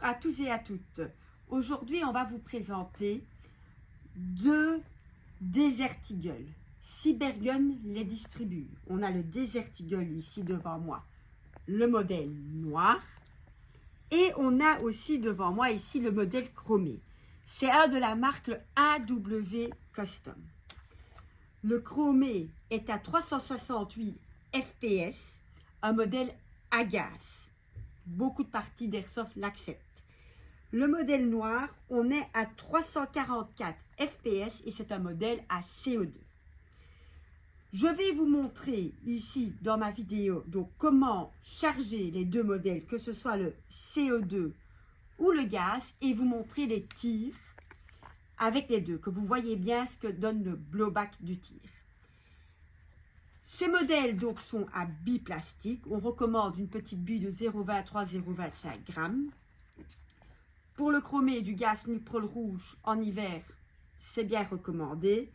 à tous et à toutes. Aujourd'hui, on va vous présenter deux Desert Eagle. Cybergun les distribue. On a le Desert Eagle ici devant moi, le modèle noir. Et on a aussi devant moi ici le modèle chromé. C'est un de la marque AW Custom. Le chromé est à 368 fps, un modèle à gaz. Beaucoup de parties d'Airsoft l'acceptent. Le modèle noir, on est à 344 fps et c'est un modèle à CO2. Je vais vous montrer ici dans ma vidéo donc comment charger les deux modèles, que ce soit le CO2 ou le gaz, et vous montrer les tirs avec les deux, que vous voyez bien ce que donne le blowback du tir. Ces modèles donc sont à billes plastiques. On recommande une petite bille de 0,23-0,25 grammes. Pour le chromé du gaz Nuprol rouge en hiver, c'est bien recommandé.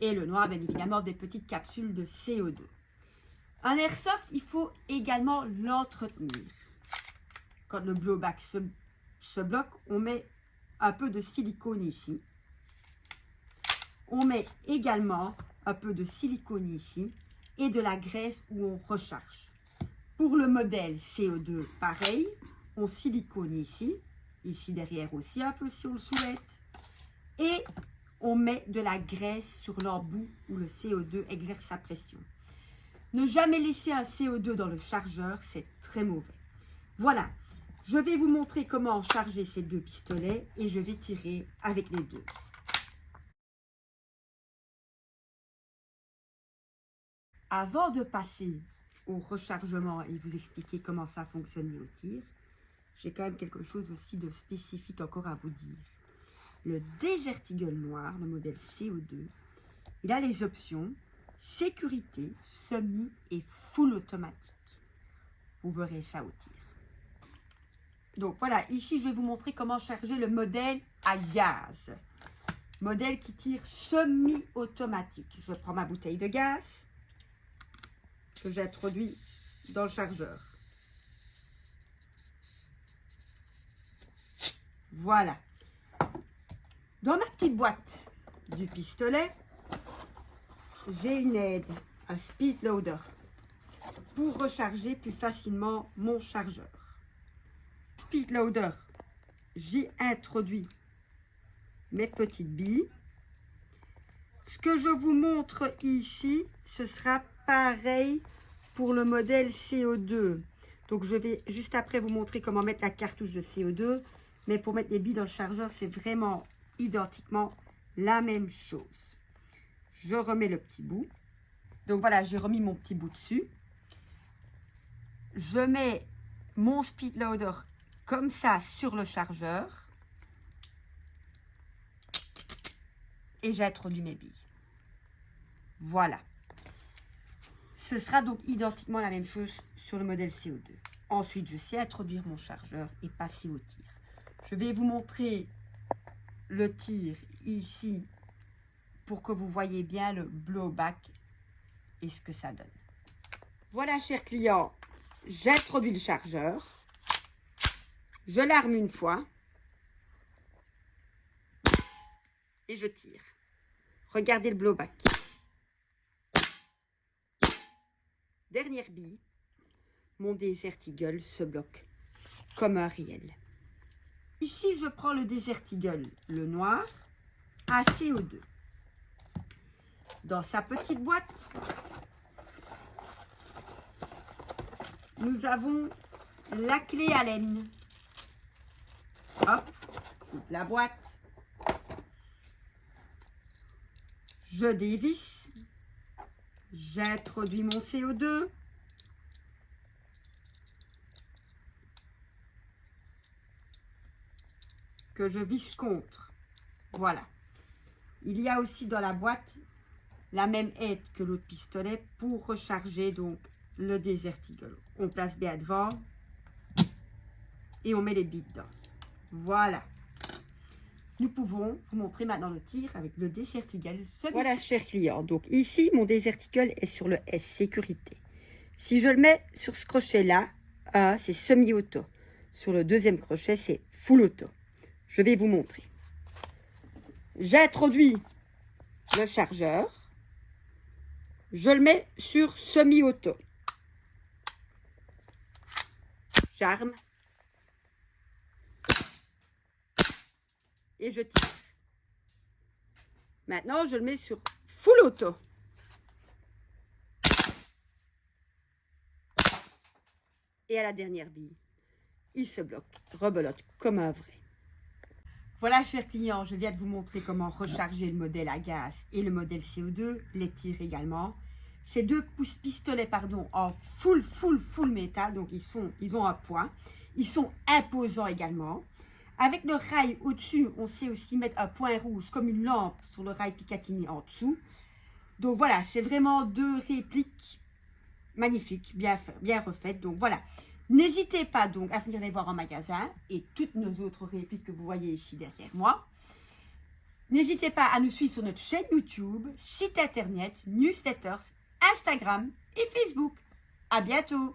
Et le noir, bien évidemment, des petites capsules de CO2. Un airsoft, il faut également l'entretenir. Quand le blowback se bloque, on met un peu de silicone ici. On met également un peu de silicone ici et de la graisse où on recharge. Pour le modèle CO2, pareil, on silicone ici derrière aussi un peu si on le souhaite, et on met de la graisse sur l'embout où le CO2 exerce sa pression. Ne jamais laisser un CO2 dans le chargeur, c'est très mauvais. Voilà, je vais vous montrer comment charger ces deux pistolets et je vais tirer avec les deux. Avant de passer au rechargement et vous expliquer comment ça fonctionne au tir, j'ai quand même quelque chose aussi de spécifique encore à vous dire. Le Desert Eagle noir, le modèle CO2, il a les options sécurité, semi et full automatique. Vous verrez ça au tir. Donc voilà, ici je vais vous montrer comment charger le modèle à gaz. Modèle qui tire semi-automatique. Je prends ma bouteille de gaz que j'introduis dans le chargeur. Voilà. Dans ma petite boîte du pistolet, j'ai une aide, un speed loader, pour recharger plus facilement mon chargeur. Speed loader, j'y introduis mes petites billes. Ce que je vous montre ici, ce sera pareil pour le modèle CO2. Donc je vais juste après vous montrer comment mettre la cartouche de CO2. Mais pour mettre les billes dans le chargeur, c'est vraiment identiquement la même chose. Je remets le petit bout. Donc voilà, j'ai remis mon petit bout dessus. Je mets mon speed loader comme ça sur le chargeur. Et j'introduis mes billes. Voilà. Ce sera donc identiquement la même chose sur le modèle CO2. Ensuite, je sais introduire mon chargeur et passer au tir. Je vais vous montrer le tir ici pour que vous voyez bien le blowback et ce que ça donne. Voilà, chers clients, j'introduis le chargeur. Je l'arme une fois et je tire. Regardez le blowback. Dernière bille, mon Desert Eagle se bloque comme un réel. Ici, je prends le Desert Eagle, le noir, à CO2. Dans sa petite boîte, nous avons la clé Allen. Hop, j'ouvre la boîte. Je dévisse. J'introduis mon CO2. Que je visse contre. Voilà. Il y a aussi dans la boîte la même aide que l'autre pistolet pour recharger donc le Desert Eagle. On place bien devant et on met les billes dedans. Voilà. Nous pouvons vous montrer maintenant le tir avec le Desert Eagle. Voilà, chers clients. Donc ici, mon Desert Eagle est sur le S sécurité. Si je le mets sur ce crochet-là, c'est semi-auto. Sur le deuxième crochet, c'est full auto. Je vais vous montrer. J'introduis le chargeur. Je le mets sur semi-auto. J'arme. Et je tire. Maintenant, je le mets sur full auto. Et à la dernière bille, il se bloque, rebelote comme un vrai. Voilà, chers clients, je viens de vous montrer comment recharger le modèle à gaz et le modèle CO2, les tirs également. Ces deux pistolets en full métal, donc ils ont un point. Ils sont imposants également. Avec le rail au-dessus, on sait aussi mettre un point rouge comme une lampe sur le rail Picatinny en dessous. Donc voilà, c'est vraiment deux répliques magnifiques, bien refaites. Donc voilà, n'hésitez pas donc à venir les voir en magasin et toutes nos autres répliques que vous voyez ici derrière moi. N'hésitez pas à nous suivre sur notre chaîne YouTube, site internet, newsletters, Instagram et Facebook. À bientôt!